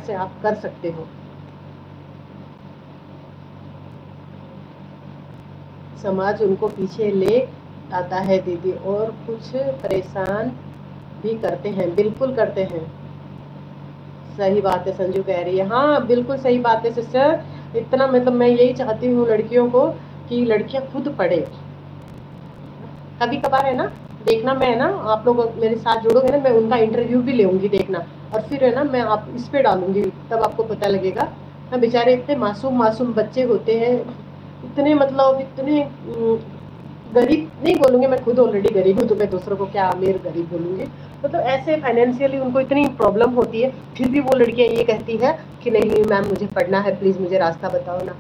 से आप कर सकते हो। समाज उनको पीछे ले आता है दीदी, और कुछ परेशान भी करते हैं। बिल्कुल करते हैं, सही बात है, संजू कह रही है। हाँ बिल्कुल सही बात है सिस्टर। इतना मतलब मैं यही चाहती हूँ लड़कियों को कि लड़कियां खुद पढ़े। कभी कभार है ना, देखना, मैं ना आप लोग मेरे साथ जुड़ोगे ना, मैं उनका इंटरव्यू भी लूंगी देखना, और फिर है ना मैं आप इस पे डालूंगी, तब आपको पता लगेगा ना। बेचारे इतने मासूम मासूम बच्चे होते हैं, इतने मतलब इतने गरीब नहीं बोलूंगी, मैं खुद ऑलरेडी गरीब हूँ, तो मैं दूसरों को क्या अमीर गरीब बोलूंगी। मतलब ऐसे फाइनेंशियली उनको इतनी प्रॉब्लम होती है, फिर भी वो लड़कियां ये कहती है कि नहीं मैम मुझे पढ़ना है, प्लीज़ मुझे रास्ता बताओ ना।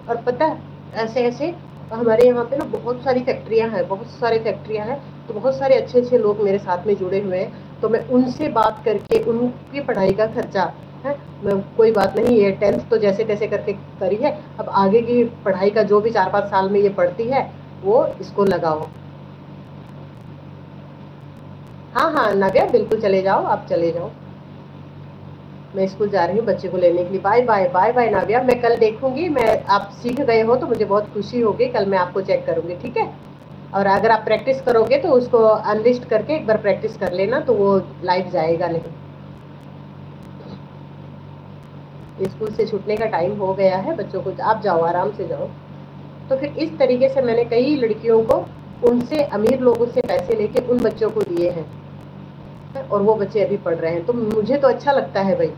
और पता है ऐसे ऐसे हमारे यहाँ पे ना बहुत सारी फैक्ट्रियाँ हैं, बहुत सारी फैक्ट्रियाँ हैं, तो बहुत सारे अच्छे अच्छे लोग मेरे साथ में जुड़े हुए हैं, तो मैं उनसे बात करके उनकी पढ़ाई का खर्चा है, मैं कोई बात नहीं है, 10th तो जैसे तैसे करके करी है, अब आगे की पढ़ाई का जो भी 4-5 साल में ये पढ़ती है वो इसको लगाओ। हाँ हाँ नाव्या बिल्कुल चले जाओ, आप चले जाओ, मैं स्कूल जा रही हूँ बच्चे को लेने के लिए। Bye bye, bye bye Navya, मैं कल देखूंगी, मैं आप सीख गए हो तो मुझे बहुत खुशी होगी, कल मैं आपको चेक करूंगी, ठीक है। और अगर आप प्रैक्टिस करोगे तो उसको अनलिस्ट करके एक बार प्रैक्टिस कर लेना, तो वो लाइव जाएगा नहीं। स्कूल से छूटने का टाइम हो गया है, बच्चों को आप जाओ, आराम से जाओ। तो फिर इस तरीके से मैंने कई लड़कियों को उनसे अमीर लोगों से पैसे लेके उन बच्चों को दिए हैं, और वो बच्चे अभी पढ़ रहे हैं, तो मुझे तो अच्छा लगता है भाई,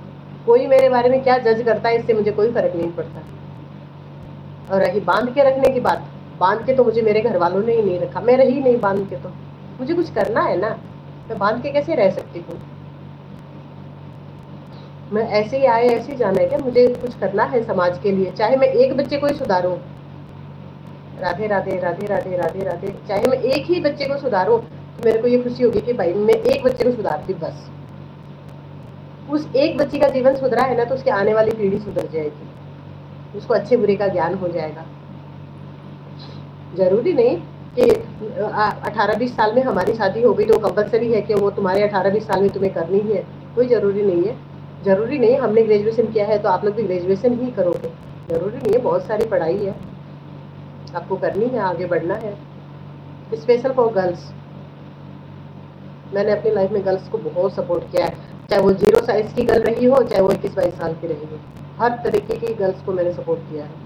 कोई मेरे बारे में क्या जज करता है इससे मुझे कोई फर्क नहीं पड़ता। और रही बांध के रखने की बात, बांध के तो मुझे मेरे घर वालों ने ही नहीं रखा, मैं रही नहीं बांध के, तो मुझे कुछ करना है ना, मैं बांध के कैसे रह सकती हूँ। मैं ऐसे ही आए ऐसे ही जाना है क्या, मुझे कुछ करना है समाज के लिए, चाहे मैं एक बच्चे को ही सुधारूं। राधे राधे राधे राधे राधे राधे, चाहे मैं एक ही बच्चे को सुधारूं तो मेरे को ये खुशी होगी कि भाई मैं एक बच्चे को सुधारती, बस उस एक बच्ची का जीवन सुधरा है ना, तो उसकी आने वाली पीढ़ी सुधर जाएगी, उसको अच्छे बुरे का ज्ञान हो जाएगा। जरूरी नहीं कि 18-20 साल में हमारी शादी हो गई तो कंपलसरी है कि वो तुम्हारे 18-20 साल में तुम्हें करनी ही है, कोई जरूरी नहीं है। जरूरी नहीं हमने ग्रेजुएशन किया है तो आप लोग भी ग्रेजुएशन ही करोगे, जरूरी नहीं है, बहुत सारी पढ़ाई है आपको करनी है, आगे बढ़ना है। स्पेशल फॉर गर्ल्स, मैंने अपनी लाइफ में गर्ल्स को बहुत सपोर्ट किया है, चाहे वो 0 साइज की गर्ल रही हो, चाहे वो 21-22 साल की रही हो, हर तरीके की गर्ल्स को मैंने सपोर्ट किया है।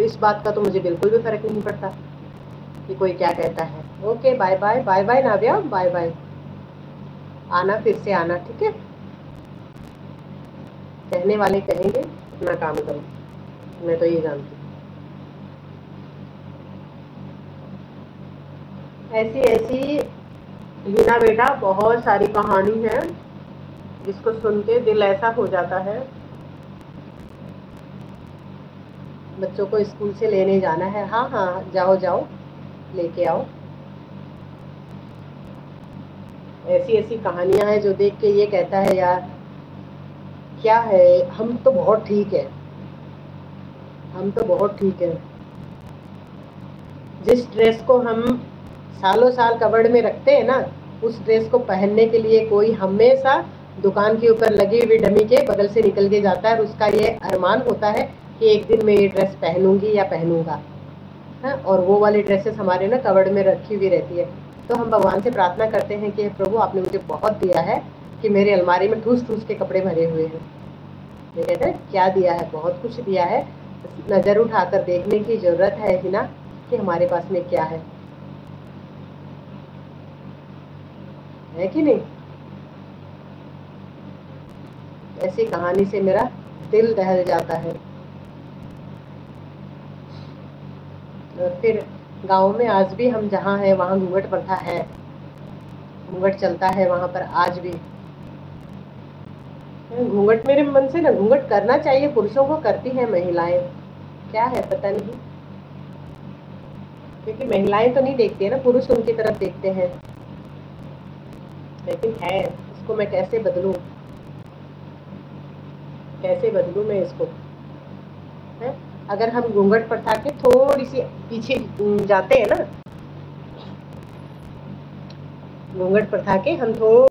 इस बात का तो मुझे बिल्कुल भी फर्क नहीं पड़ता कि कोई क्या कहता है। Okay bye bye, bye bye Navya, bye bye, आना फिर से आना, ठीक है। कहने वाले कहेंगे, अपना काम करो, मैं तो ये जानती हूँ। ऐसी ऐसी हीना बेटा बहुत सारी कहानी है जिसको सुन के दिल ऐसा हो जाता है। बच्चों को स्कूल से लेने जाना है, हाँ हाँ जाओ जाओ लेके आओ। ऐसी ऐसी कहानियां हैं जो देख के ये कहता है यार क्या है, हम तो बहुत ठीक है, हम तो बहुत ठीक है। जिस ड्रेस को हम सालों साल कबर्ड में रखते हैं ना, उस ड्रेस को पहनने के लिए कोई हमेशा दुकान के ऊपर लगी हुई डमी के बगल से निकल के जाता है, और उसका ये अरमान होता है कि एक दिन मैं ये ड्रेस पहनूंगी या पहनूंगा, है। और वो वाली ड्रेसेस हमारे ना कबर्ड में रखी हुई रहती है, तो हम भगवान से प्रार्थना करते हैं कि प्रभु आपने मुझे बहुत दिया है कि मेरे अलमारी में ठूस ठूस के कपड़े भरे हुए हैं। ये कहते हैं क्या दिया है, बहुत कुछ दिया है, नज़र उठाकर देखने की जरूरत है ही ना कि हमारे पास में क्या है कि नहीं। ऐसी कहानी से मेरा दिल दहल जाता है। और फिर गांव में आज भी हम जहाँ हैं वहाँ घूंघट प्रथा है, घूंघट चलता है वहाँ पर आज भी। घूंघट मेरे मन से ना, घूंघट करना चाहिए, पुरुषों को करती हैं महिलाएं, क्या है पता नहीं, क्योंकि महिलाएं तो नहीं देखती है ना, पुरुष उनकी तरफ देखते हैं, लेकिन है, इसको मैं कैसे बदलूं, कैसे बदलूं मैं इसको, है। अगर हम घूंघट प्रथा के थोड़ी सी पीछे जाते हैं ना, घूंघट प्रथा के हम थोड़ा